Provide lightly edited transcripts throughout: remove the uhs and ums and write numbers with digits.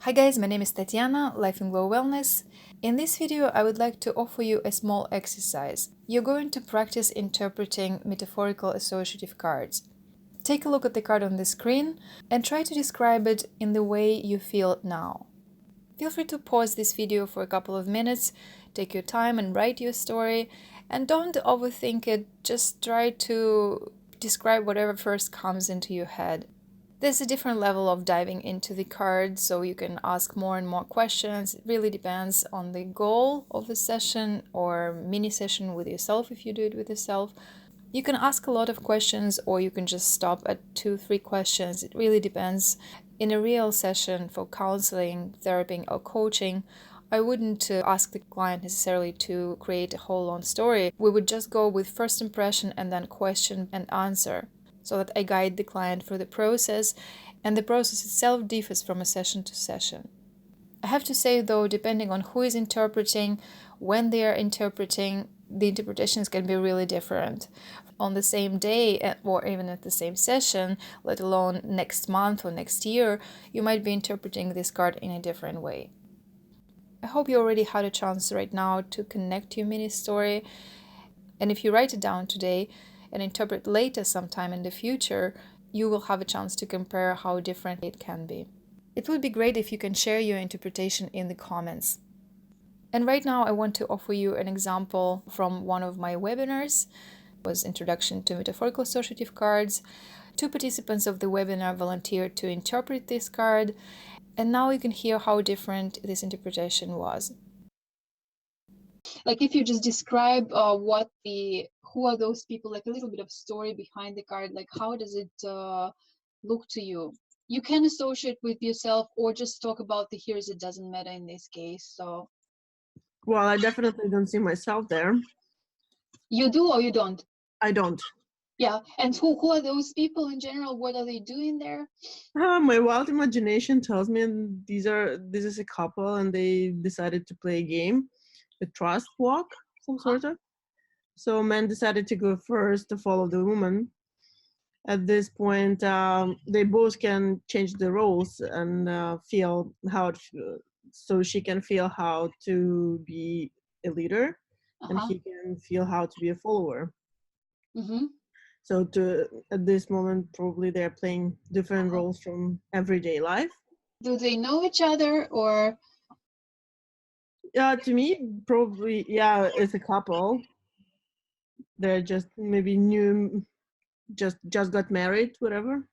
Hi guys, my name is Tatiana, lifeinglow Wellness. In this video, I would like to offer you a small exercise. You're going to practice interpreting metaphorical associative cards. Take a look at the card on the screen and try to describe it in the way you feel now. Feel free to pause this video for a couple of minutes, take your time and write your story, and don't overthink it, just try to describe whatever first comes into your head. There's a different level of diving into the card, so you can ask more and more questions. It really depends on the goal of the session or mini session with yourself if you do it with yourself. You can ask a lot of questions or you can just stop at 2-3 questions. It really depends. In a real session for counseling, therapy, or coaching, I wouldn't ask the client necessarily to create a whole long story. We would just go with first impression and then question and answer, so that I guide the client through the process, and the process itself differs from a session to session. I have to say though, depending on who is interpreting, when they are interpreting, the interpretations can be really different. On the same day or even at the same session, let alone next month or next year, you might be interpreting this card in a different way. I hope you already had a chance right now to connect your mini story, and if you write it down today and interpret later sometime in the future, you will have a chance to compare how different it can be. It would be great if you can share your interpretation in the comments. And right now I want to offer you an example from one of my webinars. It was Introduction to Metaphorical Associative Cards. 2 participants of the webinar volunteered to interpret this card, and now you can hear how different this interpretation was. Like if you just describe who are those people, like a little bit of story behind the card, like how does it look to you? You can associate with yourself or just talk about the heroes. It doesn't matter in this case. So Well, I definitely don't see myself there. you do or you don't? I don't. Yeah, and who are those people in general? What are they doing there? My wild imagination tells me this is a couple and they decided to play a game, a trust walk, some sort of. So men decided to go first to follow the woman. At this point, they both can change the roles and feel how so she can feel how to be a leader and he can feel how to be a follower. So at this moment, probably they're playing different roles from everyday life. Do they know each other or? To me, probably, yeah, it's a couple. They're just maybe new, just got married, whatever.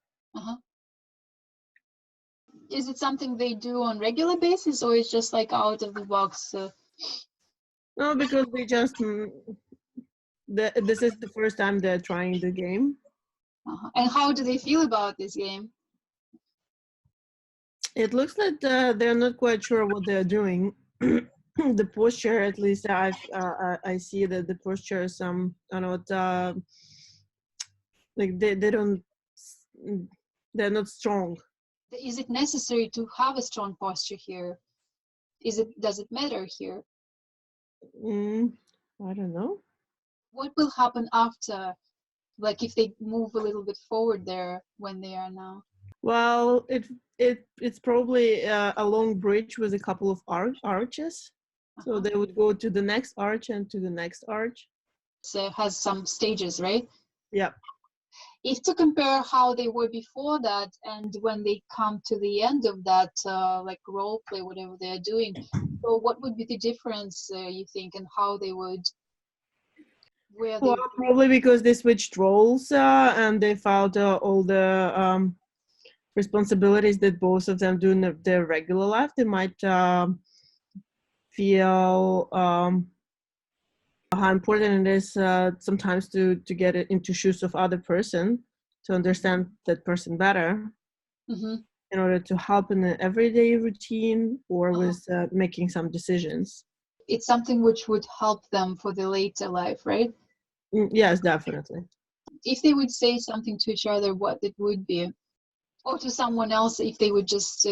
Is it something they do on regular basis or it's just like out of the box? No, because they just, this is the first time they're trying the game. And how do they feel about this game? It looks like they're not quite sure what they're doing. The posture, at least I see that the posture is like they're not strong. Is it necessary to have a strong posture here? Does it matter here? I don't know. What will happen after, like if they move a little bit forward there when they are now? Well, it's probably a long bridge with a couple of arches. So they would go to the next arch and to the next arch. So it has some stages, right? Yeah. If to compare how they were before that and when they come to the end of that, like role play, whatever they're doing, so what would be the difference, you think, and how they would? Well, probably because they switched roles and they felt all the responsibilities that both of them do in their regular life. They might feel how important it is sometimes to get it into shoes of other person, to understand that person better, in order to help in the everyday routine or with making some decisions. It's something which would help them for the later life, right? Yes, definitely. If they would say something to each other, what it would be, or to someone else, if they would just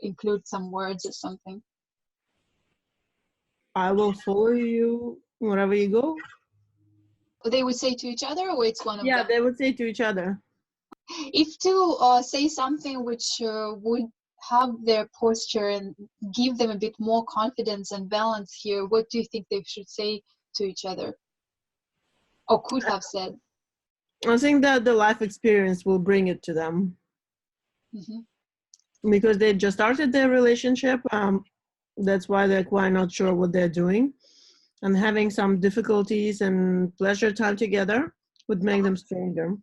include some words or something. I will follow you wherever you go. They would say to each other, or it's one of them? Yeah, they would say to each other. If to say something which would have their posture and give them a bit more confidence and balance here, what do you think they should say to each other or could have said? I think that the life experience will bring it to them. Because they just started their relationship. That's why they're quite not sure what they're doing. And having some difficulties and pleasure time together would make them stronger.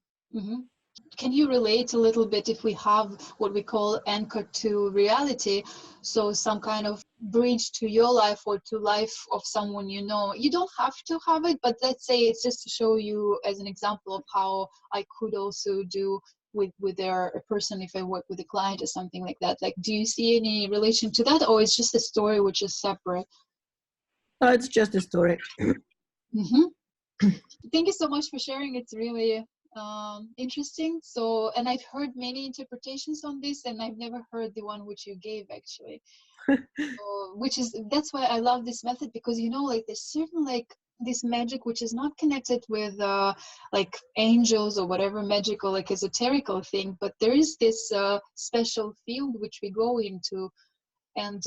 Can you relate a little bit if we have what we call anchor to reality? So some kind of bridge to your life or to life of someone you know. You don't have to have it, but let's say it's just to show you as an example of how I could also do with a person if I work with a client or something like that. Like, do you see any relation to that, or it's just a story which is separate? It's just a story. Thank you so much for sharing. It's really interesting. So, and I've heard many interpretations on this, and I've never heard the one which you gave actually. That's why I love this method, because you know, like there's certain like this magic which is not connected with like angels or whatever magical like esoterical thing, but there is this special field which we go into, and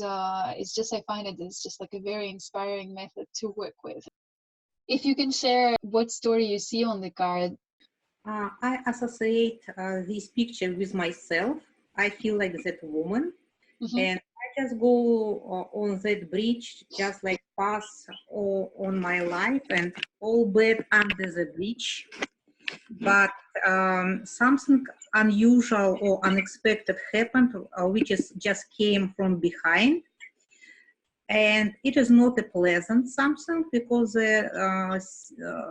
it's just, I find it's just like a very inspiring method to work with. If you can share what story you see on the card. I associate this picture with myself. I feel like that woman, and I just go on that bridge, just like pass on my life and all bad under the bridge. But something unusual or unexpected happened, which is just came from behind. And it is not a pleasant something, because the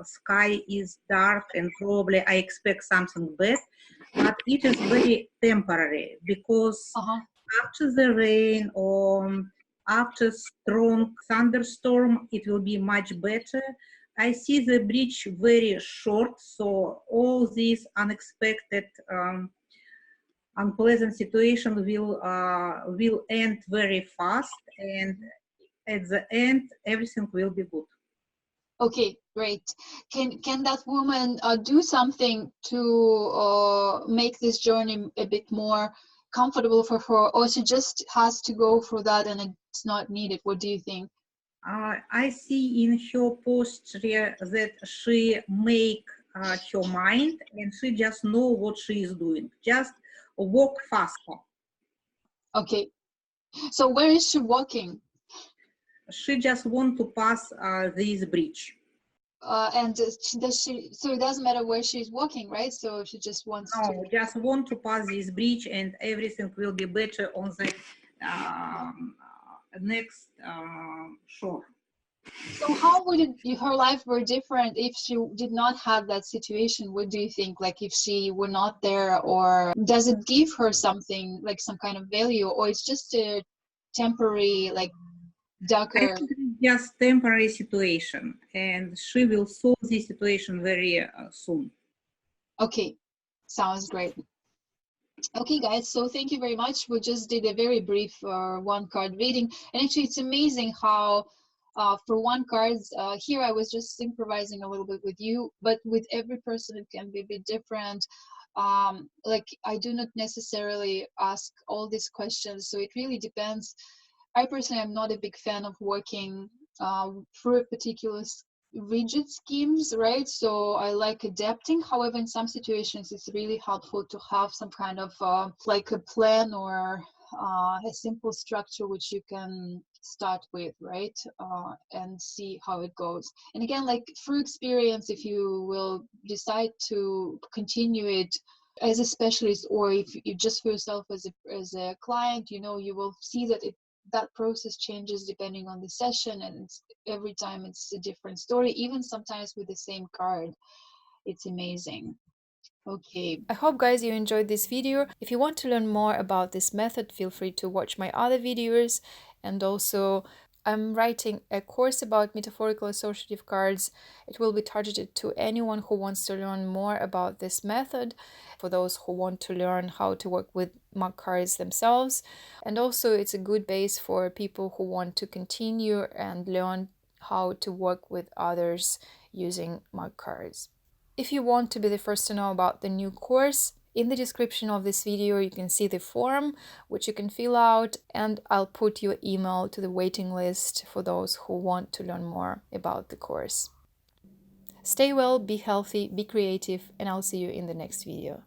sky is dark and probably I expect something bad, but it is very temporary, because after the rain or after strong thunderstorm, it will be much better. I see the bridge very short, so all these unexpected unpleasant situation will end very fast, and at the end everything will be good. Okay, great. Can that woman do something to make this journey a bit more comfortable for her, or she just has to go for that and it's not needed? What do you think? I see in her posture that she make her mind, and she just know what she is doing. Just walk faster. Okay. So where is she walking? She just want to pass this bridge. And does she? So it doesn't matter where she's walking, right? So she just wants to. Just want to pass this bridge, and everything will be better on the next shore. So how would her life were different if she did not have that situation? What do you think? Like if she were not there, or does it give her something, like some kind of value, or it's just a temporary, like darker? Just temporary situation, and she will solve this situation very soon. Okay, sounds great. Okay, guys, so thank you very much. We just did a very brief one card reading, and actually it's amazing how for one cards here I was just improvising a little bit with you, but with every person it can be a bit different. Like I do not necessarily ask all these questions, so it really depends. I personally am not a big fan of working through a particular rigid schemes, right? So I like adapting. However, in some situations it's really helpful to have some kind of like a plan or a simple structure which you can start with, right? And see how it goes. And again, like through experience, if you will decide to continue it as a specialist, or if you just for yourself as a client, you know, you will see that that process changes depending on the session, and every time it's a different story, even sometimes with the same card. It's amazing. Okay. I hope guys you enjoyed this video. If you want to learn more about this method, feel free to watch my other videos, and also I'm writing a course about metaphorical associative cards. It will be targeted to anyone who wants to learn more about this method, for those who want to learn how to work with MACards themselves. And also it's a good base for people who want to continue and learn how to work with others using MACards. If you want to be the first to know about the new course, In the description of this video, you can see the form which you can fill out, and I'll put your email to the waiting list for those who want to learn more about the course. Stay well, be healthy, be creative, and I'll see you in the next video.